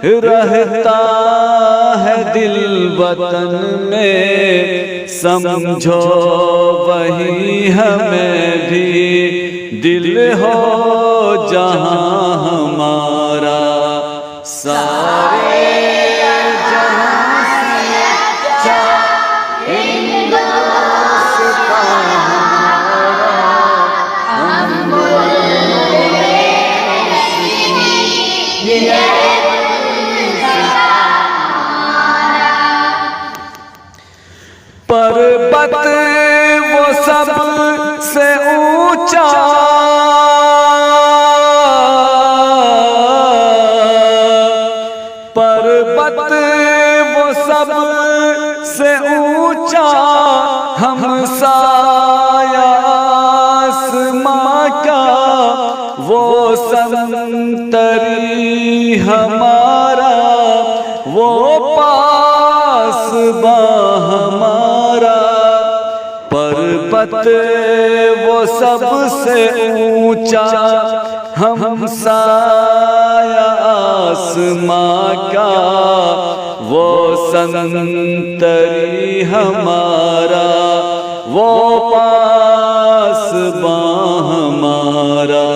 रहता है दिल वतन में, समझो वही हमें भी दिल हो जहां हमारा। सारे जहां से अच्छा हिंदुस्तान हमारा, हम बोले पर्वत वो सब से ऊंचा, पर्वत वो सब से ऊंचा, हम साया आसमां का, वो संतरी हमारा, वो पासबा हमारा। पर्वत वो सबसे ऊंचा, हम साया आसमां का, वो संतरी हमारा, वो पासबा हमारा।